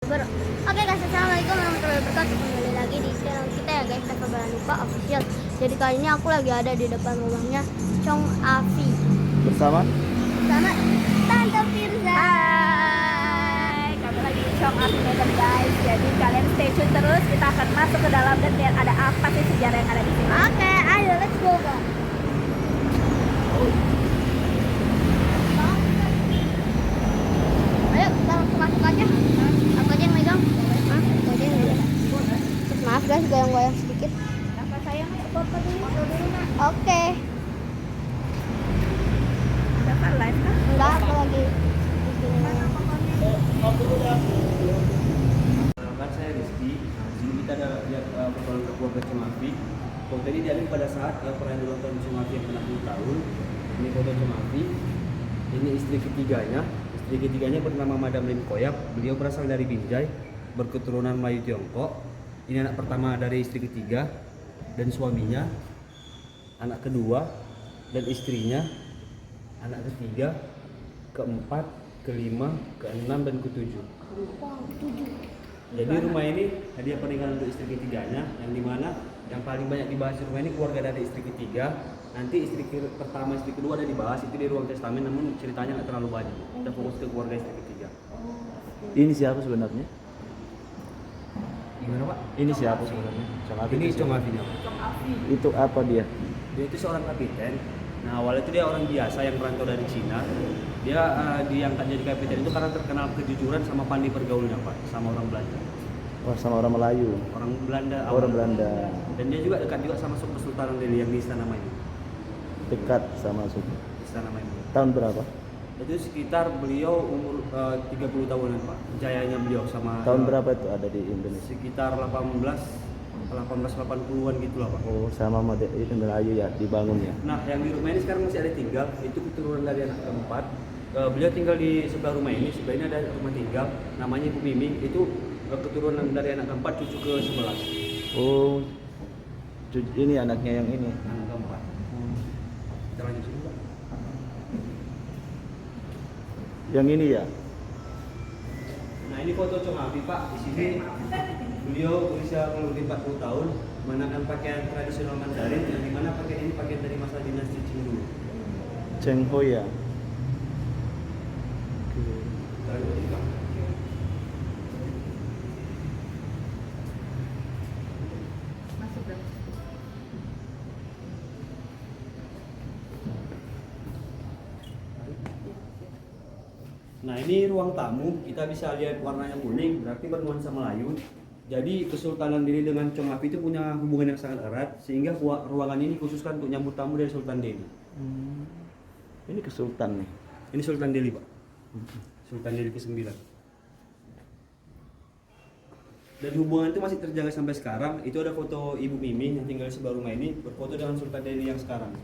Oke guys, assalamualaikum warahmatullahi wabarakatuh. Kembali lagi di channel kita ya guys, Teko Baranupa Official. Jadi kali ini aku lagi ada di depan rumahnya Chong Afi bersama Tante Firza. Hai, kami lagi di Chong Afi Medan guys. Jadi kalian stay tune terus, kita akan masuk ke dalam dan lihat ada apa sih sejarah yang ada di sini. Oke, ayo let's go guys. Ayo kita langsung masuk aja. Aku aja yang megang. Aku aja yang megang. Maaf guys, goyang-goyang sedikit. Apa sayang, foto dulu. Oke. Dapat live kan? Enggak, aku lagi bikin. Kan saya Rizky. Nah, di sini kita ada lihat persoalan keluarga Cimafi. Foto ini diambil pada saat perayaan ulang tahun Cimafi yang ke-60 tahun. Ini foto Cimafi. Ini istri ketiganya. Istri ketiganya bernama Madam Lim Koyap. Beliau berasal dari Binjai, berketurunan Melayu Tiongkok. Ini anak pertama dari istri ketiga dan suaminya, anak kedua dan istrinya, anak ketiga, keempat, kelima, keenam dan ketujuh. Jadi rumah ini hadiah pernikahan untuk istri ketiganya, yang dimana yang paling banyak dibahas di rumah ini keluarga dari istri ketiga. Nanti istri pertama, istri kedua ada dibahas itu di ruang testamen, namun ceritanya nggak terlalu banyak. Kita fokus ke keluarga istri ketiga. Ini siapa sebenarnya? Gimana Pak? Ini siapa sebenarnya? Ini Chong Afi-nya. Itu apa dia? Dia itu seorang kapiten. Nah awalnya itu dia orang biasa yang merantau dari Cina. Dia diangkat jadi kapiten itu karena terkenal kejujuran sama pandai pergaulnya Pak, sama orang Belanda. Wah, sama orang Melayu. Orang Belanda. Orang Belanda. Dan dia juga dekat juga sama Kesultanan Delhi yang di Istana Maimun. Dekat sama suku. Istana Maimun. Tahun berapa? Itu sekitar beliau umur 30 tahunan Pak. Jayanya beliau sama. Tahun berapa itu ada di Indonesia? Sekitar 1880-an gitulah Pak. Oh, sama itu Melayu ya, dibangun ya. Nah, yang di rumah ini sekarang masih ada tinggal, itu keturunan dari anak keempat. Beliau tinggal di sebelah rumah ini ada rumah tinggal, namanya Ibu Miming, itu keturunan dari anak keempat, cucu ke-11. Oh, ini anaknya yang ini. Anak keempat. Kita lanjut dulu Pak. Yang ini ya. Nah, ini foto Chong Afi Pak, di sini beliau berusia kurang lebih 40 tahun, mengenakan pakaian tradisional Mandarin, yang dimana pakaian ini pakaian dari masa dinasti Qing dulu. Cheng Ho ya. Nah ini ruang tamu, kita bisa lihat warnanya kuning, berarti bernuansa Melayu. Jadi Kesultanan Delhi dengan Chong Afi itu punya hubungan yang sangat erat, sehingga ruangan ini khususkan untuk nyambut tamu dari Sultan Delhi. Ini Kesultan nih. Ini Sultan Delhi Pak, Sultan Delhi ke-9. Dan hubungan itu masih terjaga sampai sekarang. Itu ada foto Ibu Miming yang tinggal di sebelah rumah ini, berfoto dengan Sultan Delhi yang sekarang.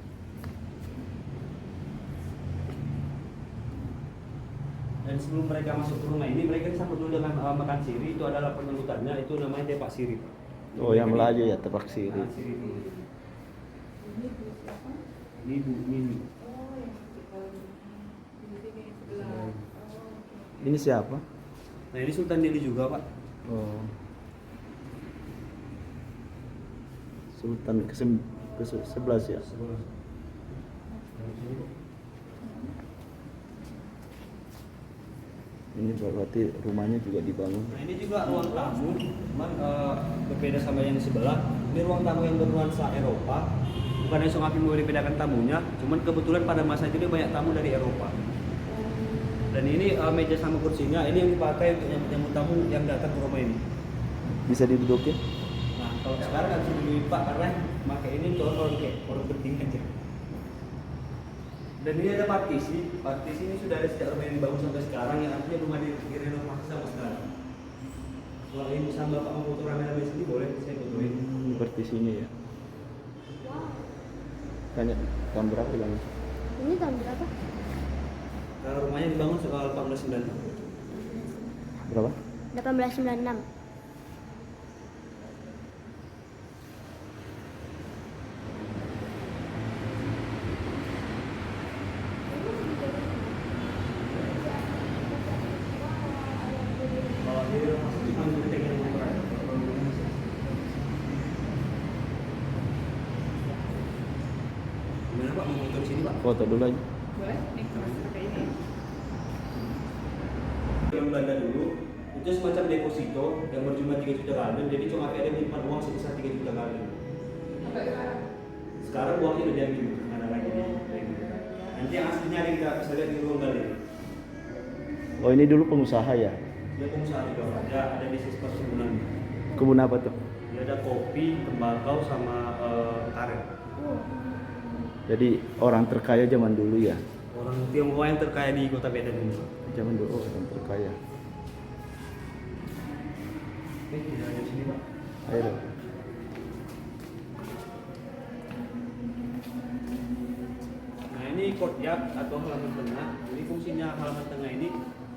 Dan sebelum mereka masuk ke rumah ini, mereka disambut dulu dengan makan siri. Itu adalah penyambutannya, itu namanya tepak siri. Oh, yang Melayu ya, tepak siri. Nah, siri dulu. Ini Bu Mimi. Ini siapa? Nah ini Sultan Delhi juga Pak. Oh. Sultan ke-11 ya. Ini berarti rumahnya juga dibangun. Nah ini juga ruang tamu, cuman berbeda sama yang di sebelah. Ini ruang tamu yang bernuansa Eropa. Bukan Chong Afi mau dibedakan tamunya, cuman kebetulan pada masa itu dia banyak tamu dari Eropa. Dan ini meja sama kursinya, ini yang dipakai untuk nyambut tamu yang datang ke rumah ini. Bisa didudukin? Nah kalau sekarang nggak bisa didudukin Pak, karena pakai ini untuk orang penting aja. Dan ini ada partisi ini sudah ada sejak rumah ini dibangun sampai sekarang, yang artinya rumah direnovasi sama sekarang. Kalau ini sama Bapak mau foto rame-rame sini boleh, saya fotoin. Seperti sini ya. Tanya tahun berapa bilang? Ini tahun berapa? Rumahnya dibangun sekitar 1896. Berapa? 1896. Kalau di rumah Pak. Foto dulu aja. Boleh? Nih, Mas, pakai ini. Yang Belanda dulu itu semacam deposito yang berjumlah 3 juta gulden, jadi cuma ada yang menyimpan uang sebesar 3 juta gulden. Sekarang uangnya udah diambil, nggak ada lagi nih. Nanti yang aslinya ada kita bisa lihat di ruang galeri. Oh ini dulu pengusaha ya? Dia pengusaha juga, ada bisnis perkebunan. Kebun apa tuh? Dia ada kopi, tembakau, sama karet. Jadi orang terkaya zaman dulu ya? Orang Tionghoa yang terkaya di Kota Medan ini. Zaman dulu orang terkaya. Oke, tidak ada di sini Pak. Ayo dong. Nah ini courtyard atau halaman tengah. Jadi fungsinya halaman tengah ini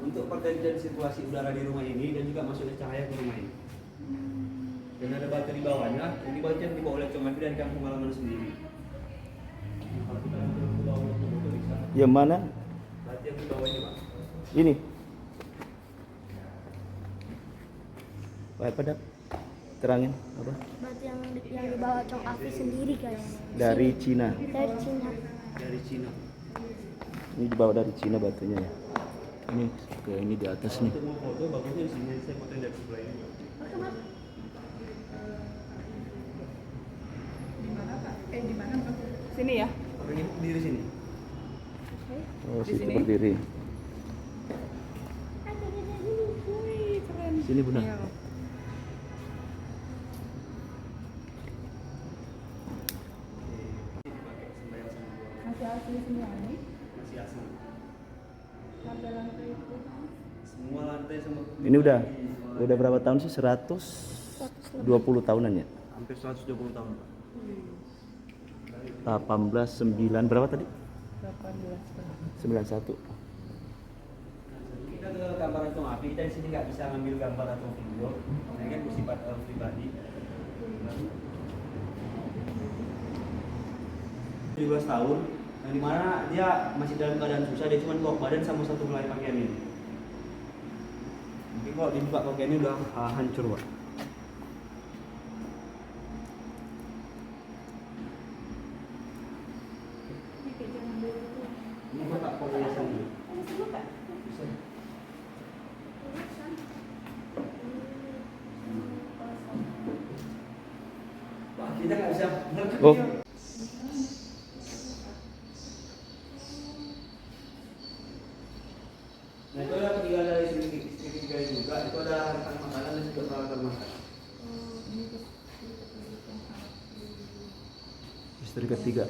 untuk pergantian sirkulasi udara di rumah ini dan juga masuknya cahaya ke rumah ini. Dan ada batu di bawahnya. Ini batu yang dibawa oleh Chong Afi dari kampung halaman sendiri. Nah, kalau kita mau ke bawah untuk foto bisa. Yang mana? Batu yang di bawah ini Pak. Ini. Apa dah? Terangin apa? Batu yang dibawa Chong Afi sendiri guys. Dari Cina. Dari Cina. Dari Cina. Ini dibawa dari Cina batunya ya. Ini di atas nih. Untuk mau foto bagusnya di sini. Saya foto dari sebelah ini. Di mana, Pak? Di mana, Pak? Sini ya. Orang ini berdiri sini. Oh, Di situ sini. berdiri. Wih, keren. Sini Bunda. Iya. Pakai sembahyang sama gua. Masih asli semua ini. Masih asli. Lantai-lantai itu. Semua lantai sama. Ini udah berapa tahun sih? 120 tahunan ya? Hampir 120 tahun Pak. 18 9 berapa tadi? 18 91. Kita ke gambar Chong Afi, kita di sini nggak bisa ngambil gambar atau video, ini kan bersifat pribadi. 17 tahun, yang dimana dia masih dalam keadaan susah, dia cuma bawa badan sama satu helai pakaian ini. Mungkin kalau dibuka pakaian ini udah hancur Pak. Ini kotak perhiasan dulu. Bisa. Wah, kita nggak bisa ngerti. Oh. Nah itu ada peninggalan dari segitiga juga. Itu ada harta makanan dan juga peralatan makan. Istri ketiga.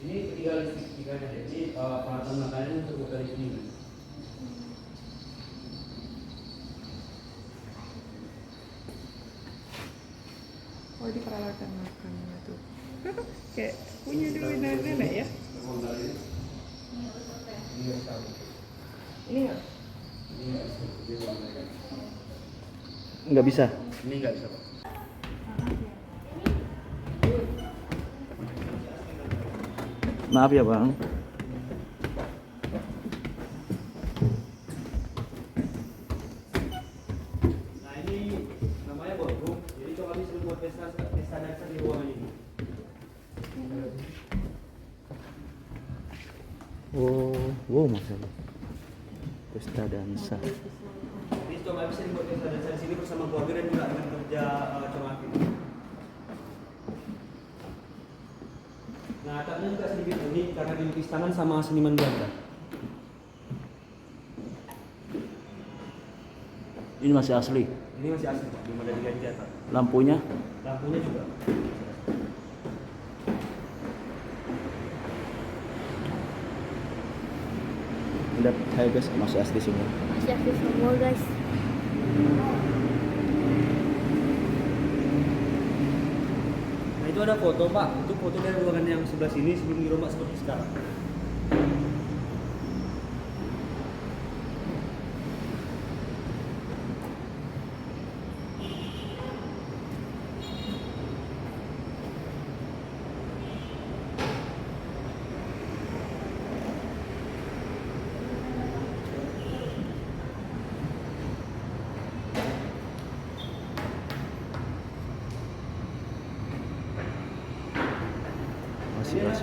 Ini peninggalan segitiganya. Jadi peralatan makanannya untuk dari sini. Oh, di peralatan makannya tuh. Kayak punya dulu nenek-nenek ya. Ruang galeri. Ini nggak bisa. Ini nggak? Ini nggak bisa. Ini ruang galeri. Nggak bisa. Ini nggak bisa Pak. Maaf ya Bang. Nah ini namanya ballroom. Jadi Chong Afi sering buat pesta dansa di ruangan ini. Oh, masalah. Pesta dansa. Jadi Chong Afi sering buat pesta dansa di sini bersama keluarga dan juga dengan kerja Chong Afi. Nah atapnya juga sedikit unik karena dilukis tangan sama seniman Belanda. Ini masih asli. Ini masih asli Pak, belum ada diganti atap. Lampunya Lampunya juga. lihat saya guys, masih asli semua. Masih aktif semua guys. Nah itu ada foto Pak, itu foto dari ruangan yang sebelah sini sebelum dirombak seperti sekarang.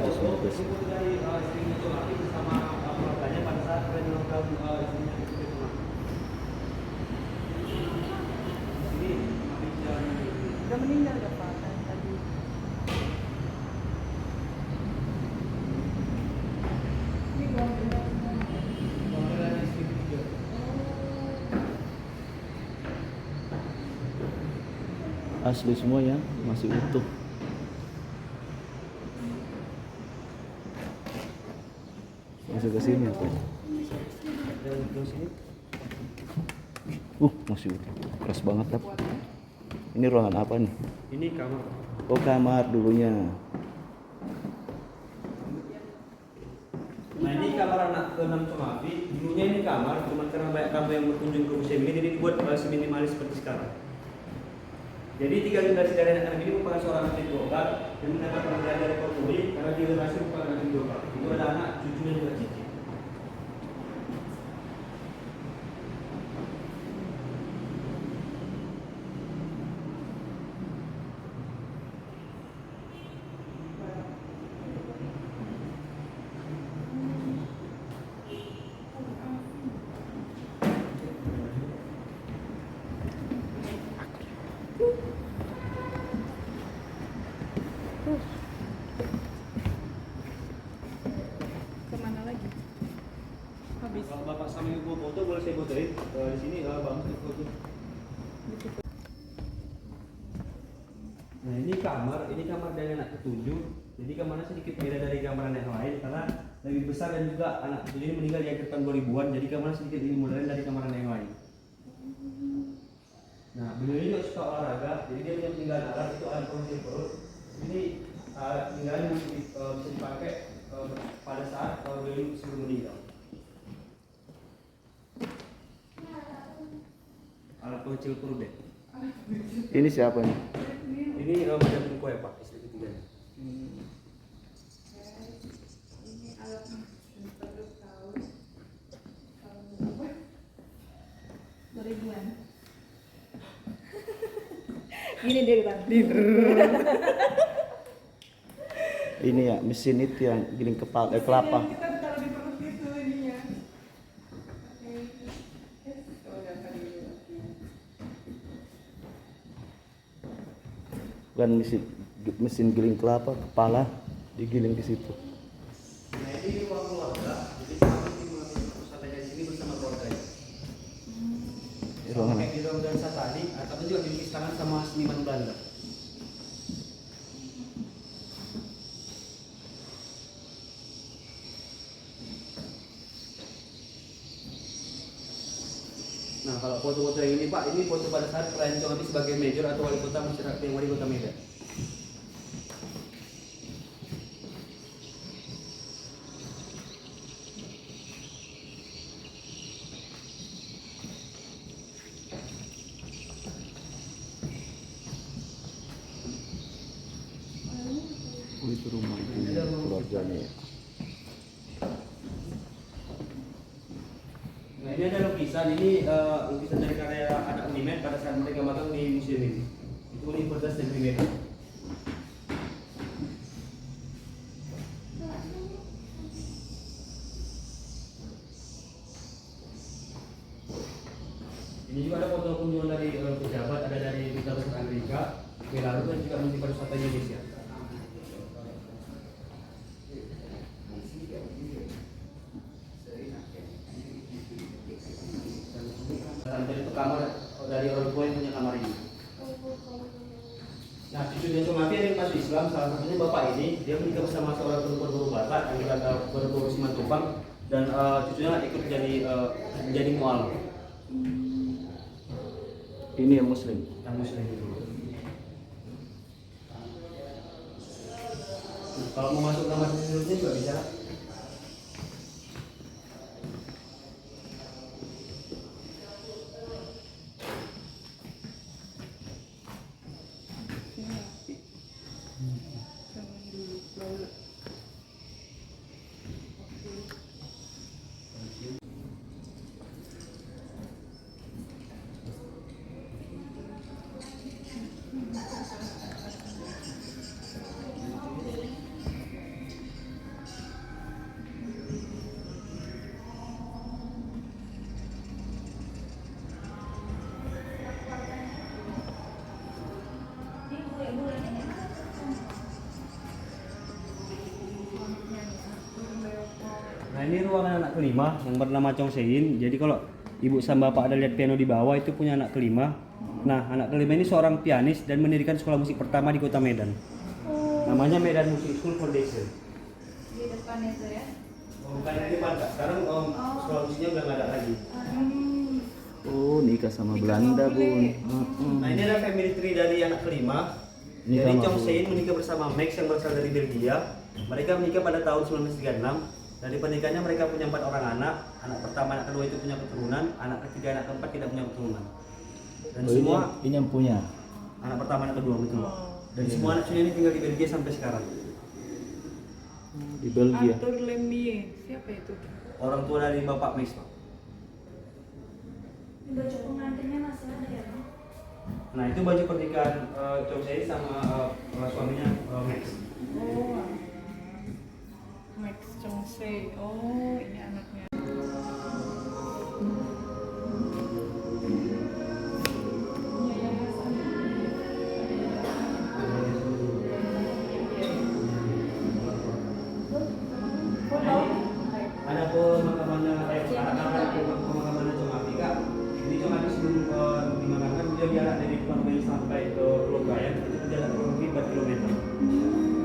di sini guys. Foto dari istrinya Cumafi bersama keluarganya pada saat perayaan ulang tahun istrinya Cumafi. Ini Cumafi jalan ini. Udah meninggal udah Pak tadi. Keluarga istri ketiga. Asli semua ya, masih utuh. Masuk ke sini apa? Dan di sini Masih utuh. Keras banget Tap. Ini ruangan apa nih? ini kamar. Oh, kamar dulunya. Nah ini kamar anak ke-6 Cumafi. Dulunya ini kamar, cuma karena banyak tamu yang berkunjung ke museum ini, jadi dibuat seminimalis seperti sekarang. Jadi 3 generasi dari anak-anak ini merupakan seorang atlet global yang mendapat penghargaan dari Portugis karena dia generasi merupakan atlet global. Itu ada anak, cucunya juga cici. Kemana lagi? Habis. Kalau bapak sama ibu foto boleh saya fotoin. Di sini bagus untuk foto. Nah ini kamar dari anak ketujuh. Jadi kamarnya sedikit beda dari kamar anak yang lain karena lebih besar dan juga anak ketujuh ini meninggal di akhir tahun 2000-an. Jadi kamarnya sedikit lebih modern dari kamar anak yang lain. Nah beliau ini juga suka olahraga. Jadi dia punya peninggalan alat itu alat pengecil perut. Ini peninggalan yang bisa dipakai pada saat beliau ini sebelum meninggal. Alat pengecil perut deh. Ini siapa nih? Ini Madam Tungko ya Pak, istri ketiganya. Gini dia bilang. Ini ya mesin itu yang giling kelapa. Bukan mesin giling kelapa, kepala digiling di situ. Nah ini ruang keluarga, jadi kami mengambil pusat dari sini bersama keluarganya. Ruangan Kayak di ruang dansa tadi, atau juga dilukis tangan sama seniman Belanda. Nah kalau foto-foto yang ini Pak, ini foto pada saat perayaan Cumafi sebagai mayor atau wali kota masyarakat yang wali kota Medan. Itu rumah ini keluarganya ya. Nah ini ada lukisan, lukisan dari karya anak Unimed pada saat mereka magang di museum ini. Itu Universitas Negeri Medan. Ini juga ada foto kunjungan dari pejabat, ada dari Duta Besar Amerika, Belarus dan juga Menteri Pariwisata Indonesia. Dan itu kamar dari orang tua yang punya kamar ini. Nah, cucunya Cumafi yang masuk Islam, salah satunya bapak ini, dia menikah bersama seorang perempuan berburu Batak yang kita berburu Simatupang, dan cucunya ikut menjadi mual. Ini yang muslim. Yang muslim itu. Kalau mau masuk kamar tidurnya juga bisa. ini ruangan anak kelima yang bernama Chong Sein. Jadi kalau ibu sama bapak ada lihat piano di bawah, itu punya anak kelima. Nah, anak kelima ini seorang pianis dan mendirikan sekolah musik pertama di kota Medan. Namanya Medan Music School Foundation. Di depan itu ya. Oh, bukan di depan, Kak. Sekarang sekolah musiknya udah nggak ada lagi. Oh, nikah sama Belanda, Bun. Nah, ini adalah family tree dari anak kelima. Nikah Jadi sama Chong Bu. Sein menikah bersama Max yang berasal dari Belgia. Mereka menikah pada tahun 1936. Dari pernikahannya mereka punya 4 orang anak. Anak pertama, anak kedua itu punya keturunan. Anak ketiga, anak keempat tidak punya keturunan. Dan Oh, semua ini yang punya. anak pertama, anak kedua betul. Dan semua anak cucunya ini tinggal di Belgia sampai sekarang. Di Belgia. Arthur Lemie, siapa itu? Orang tua dari bapak Max, Pak. Baju pengantinnya masih ada ya, Bang? Nah, itu baju pernikahan Chong Sein sama suaminya Max. Oh, Max Chong Sei. Oh, ini anaknya. Ada pemakamannya anak-anak pemakamannya Chong Afi, Kak. Jadi Chong Afi sebelum dimakamkan dia jalan dari Purwodadi sampai ke Pulau Gayan, itu berjalan kurang lebih 4 km.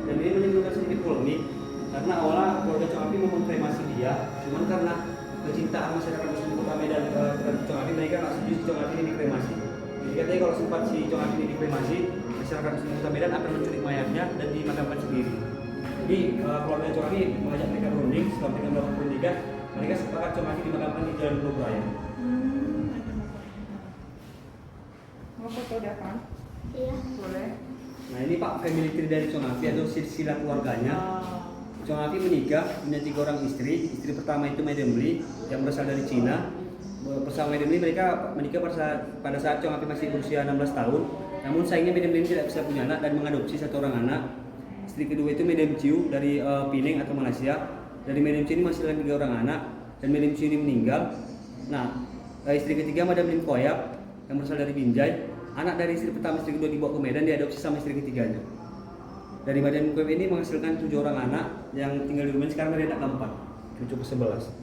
Dan ini menimbulkan sedikit polemik karena awalnya keluarga Chong Afi mau kremasi dia, cuman karena kecintaan masyarakat Muslim Kota Medan terhadap Chong Afi, mereka nggak setuju si Chong Afi ini dikremasi. Jadi katanya kalau sempat si Chong Afi ini dikremasi, masyarakat Muslim Kota Medan akan mencuri mayatnya dan dimakamkan sendiri. Jadi keluarga Chong Afi mengajak mereka berunding. Setelah mereka melakukan perundingan, mereka sepakat Chong Afi dimakamkan di Jalan Pulau Raya. Mau foto deh, kan? Iya. Boleh. Nah, ini Pak family tree dari Chong Afi atau silsilah keluarganya. Chong Afi menikah, punya 3 orang istri. Istri pertama itu Madam Lee yang berasal dari Cina. Bersama Madam Lee mereka menikah pada saat Chong Afi masih berusia 16 tahun. Namun sayangnya Madam Lee tidak bisa punya anak dan mengadopsi 1 orang anak. Istri kedua itu Madam Chiu dari Penang atau Malaysia. Dari Madam Chiu ini menghasilkan 3 orang anak dan Madam Chiu ini meninggal. Nah, istri ketiga Madam Lim Koyap yang berasal dari Binjai. Anak dari istri pertama, istri kedua dibawa ke Medan, diadopsi sama istri ketiganya. Dari Madam Lim Koyap ini menghasilkan 7 orang anak yang tinggal di rumah. Sekarang dari anak keempat, cucu ke-11.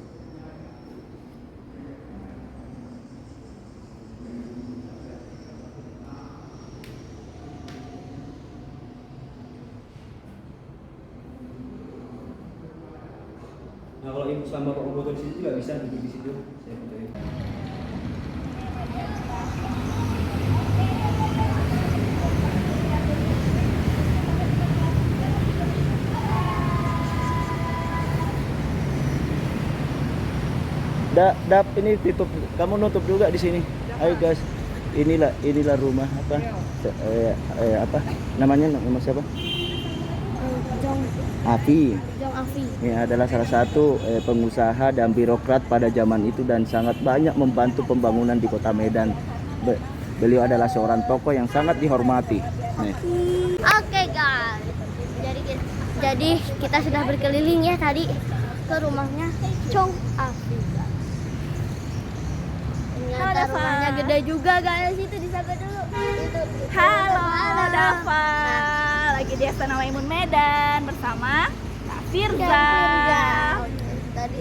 Nah, kalau ibu sama bapak foto di situ juga bisa duduk di situ. Saya fotoin. Dap ini tutup. Kamu nutup juga di sini. Ayo guys. Inilah rumah apa? Apa? Namanya nama siapa? Chong Afi. Afi. Ini adalah salah satu pengusaha dan birokrat pada zaman itu dan sangat banyak membantu pembangunan di kota Medan. Beliau adalah seorang tokoh yang sangat dihormati. Nih. Oke guys, jadi kita sudah berkeliling ya tadi ke rumahnya Chong Afi. Ternyata Halo, Dava. rumahnya gede juga guys. Itu disapa dulu. Itu. Halo, Dava. Lagi di Astana Maimun Medan bersama Kak Firza. Tadi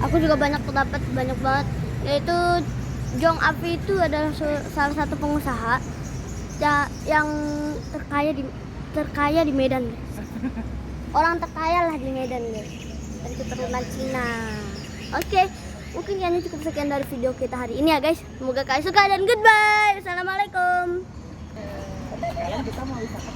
aku juga banyak banget, yaitu Chong Afi itu adalah salah satu pengusaha yang terkaya di Medan guys. Orang terkaya lah di Medan guys, dari keturunan Cina. Oke, mungkin ini cukup sekian dari video kita hari ini ya guys. Semoga kalian suka dan goodbye. Assalamualaikum. Sekarang kita mau wisata